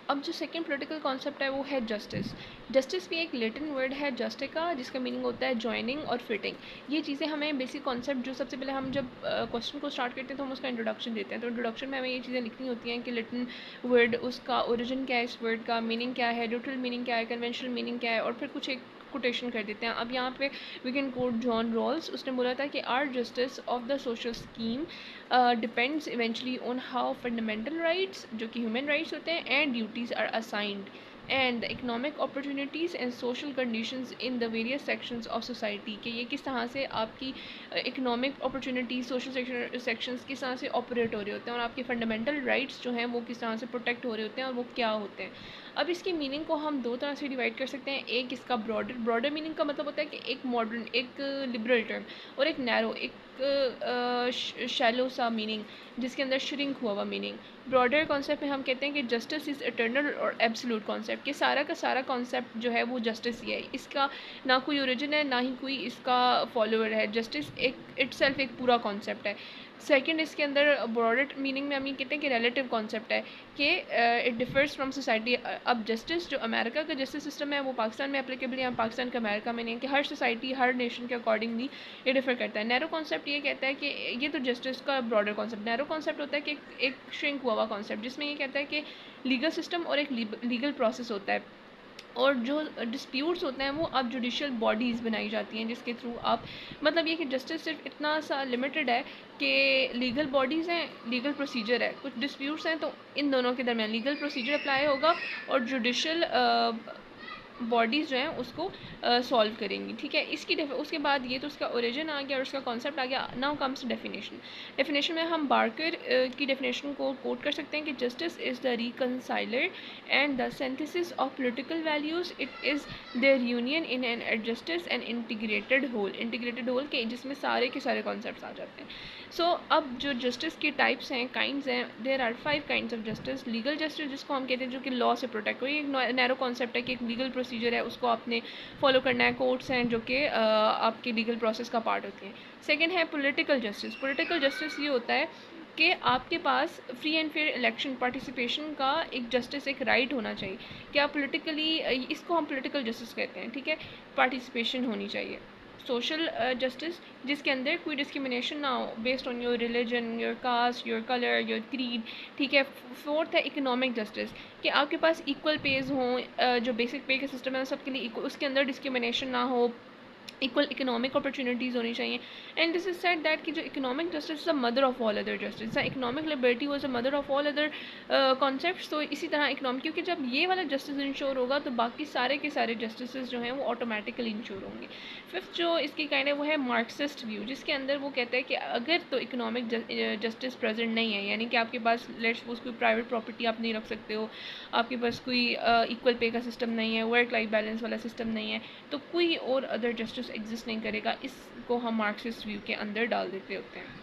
अब जो second political concept है वो है जस्टिस। जस्टिस भी एक लैटिन वर्ड है जस्टिका, जिसका मीनिंग होता है जॉइनिंग और फिटिंग। ये चीज़ें हमें बेसिक कॉन्सेप्ट, जो सबसे पहले हम जब क्वेश्चन को स्टार्ट करते हैं तो हम उसका इंट्रोडक्शन देते हैं, तो इंट्रोडक्शन में हमें ये चीज़ें लिखनी होती हैं कि लैटिन वर्ड, उसका ओरिजिन क्या है, इस वर्ड का मीनिंग क्या है, न्यूट्रल मीनिंग क्या है, कन्वेंशनल मीनिंग क्या है, और फिर कुछ एक कोटेशन कर देते हैं। अब यहाँ पे we can quote John Rawls. उसने बोला था कि our justice of the social scheme depends eventually on how fundamental rights, जो कि ह्यूमन राइट्स होते हैं, and duties are assigned and economic opportunities and social conditions in the various sections of society, कि ये किस तरह से आपकी इकोनॉमिक अपॉर्चुनिटीज़, सोशल सेक्शंस किस तरह से ऑपरेट हो रहे होते हैं, और आपके फंडामेंटल राइट्स जो हैं वो किस तरह से प्रोटेक्ट हो रहे होते हैं, और वो क्या होते हैं। अब इसकी मीनिंग को हम दो तरह से डिवाइड कर सकते हैं। एक इसका ब्रॉडर मीनिंग का मतलब होता है कि एक मॉडर्न, एक लिबरल टर्म, और एक नैरो, एक शैलो सा मीनिंग, जिसके अंदर श्रिंक हुआ मीनिंग। ब्रॉडर कॉन्सेप्ट में हम कहते हैं कि जस्टिस इज़ इटर्नल और एब्सोल्यूट कॉन्सेप्ट, कि सारा का सारा कॉन्सेप्ट जो है वो जस्टिस ही है, इसका ना कोई ओरिजिन है, ना ही कोई इसका फॉलोअर है। जस्टिस एक इटसेल्फ एक पूरा कॉन्सेप्ट है। सेकंड, इसके अंदर ब्रॉडर मीनिंग में हम ये कहते हैं कि रिलेटिव कॉन्सेप्ट है, कि इट डिफर्स फ्रॉम सोसाइटी। अब जस्टिस, जो अमेरिका का जस्टिस सिस्टम है, वो पाकिस्तान में एप्लीकेबल है, पाकिस्तान का अमेरिका में नहीं है, कि हर सोसाइटी, हर नेशन के अकॉर्डिंगली ये डिफर करता है। नैरो कॉन्सेप्ट ये कहता है कि ये तो जस्टिस का ब्रॉडर कॉन्सेप्ट। नैरो कॉन्सेप्ट होता है कि एक श्रिंक हुआ कॉन्सेप्ट, जिसमें ये कहता है कि लीगल सिस्टम और एक लीगल प्रोसेस होता है, और जो डिस्प्यूट्स होते हैं वो अब जुडिशल बॉडीज़ बनाई जाती हैं, जिसके थ्रू आप, मतलब ये कि जस्टिस सिर्फ इतना सा लिमिटेड है कि लीगल बॉडीज़ हैं, लीगल प्रोसीजर है, कुछ डिस्प्यूट्स हैं तो इन दोनों के दरमियान लीगल प्रोसीजर अप्लाई होगा, और जुडिशल बॉडीज़ जो हैं उसको सॉल्व करेंगी। ठीक है, उसके बाद ये तो उसका ओरिजिन आ गया और उसका कॉन्सेप्ट आ गया। Now comes definition. डेफिनेशन में हम बार्कर की डेफिनेशन को कोट कर सकते हैं कि justice is the reconciler and the synthesis of political values. It is their union in an adjusted and integrated whole के, जिसमें सारे के सारे कॉन्सेप्ट आ जाते हैं। सो अब जो जस्टिस की टाइप्स हैं, काइंड्स हैं, there are 5 kinds of justice. Legal justice, जिसको हम कहते हैं जो कि लॉ से प्रोटेक्ट हो, ये एक नैरो कॉन्सेप्ट है कि एक लीगल प्रोसीजर है, उसको आपने फॉलो करना है, कोर्ट्स हैं जो कि आपके लीगल प्रोसेस का पार्ट होती हैं। सेकेंड है पॉलिटिकल जस्टिस। पॉलिटिकल जस्टिस ये होता है कि आपके पास free and fair election participation का एक जस्टिस, एक राइट होना चाहिए, कि आप पोलिटिकली, इसको हम पॉलिटिकल जस्टिस कहते हैं। ठीक है, पार्टिसिपेशन होनी चाहिए। सोशल जस्टिस, जिसके अंदर कोई डिस्क्रिमिनेशन ना हो based on your religion, your cast, your colour, your creed. ठीक है। फोर्थ है इकोनॉमिक जस्टिस, कि आपके पास इक्वल पेज हों, जो बेसिक पे का सिस्टम है सबके लिए इक्वल, उसके अंदर डिस्क्रिमिनेशन ना हो, इक्वल इकोनॉमिक अपॉर्चुनिटीज़ होनी चाहिए। And this is set that कि जो economic justice is the mother of all other justice, economic liberty was the mother of all other concepts. तो इसी तरह इकोनॉमिक, क्योंकि जब ये वाला जस्टिस इंश्योर होगा तो बाकी सारे के सारे जस्टिस जो हैं वो ऑटोमेटिकली इंश्योर होंगे। फिफ्थ जो इसकी काइंड है वो है मार्क्सिस्ट व्यू, जिसके अंदर वो कहता है कि अगर तो इकोनॉमिक जस्टिस प्रेजेंट नहीं है, यानी कि आपके पास लेट्स सपोज कोई प्राइवेट प्रॉपर्टी आप नहीं रख सकते हो, आपके पास कोई इक्वल पे का सिस्टम नहीं है, वर्क लाइफ बैलेंस वाला सिस्टम नहीं है, तो कोई और अदर जस्टिस एग्जिस्ट नहीं करेगा। इसको हम मार्क्सिस्ट व्यू के अंदर डाल देते होते हैं।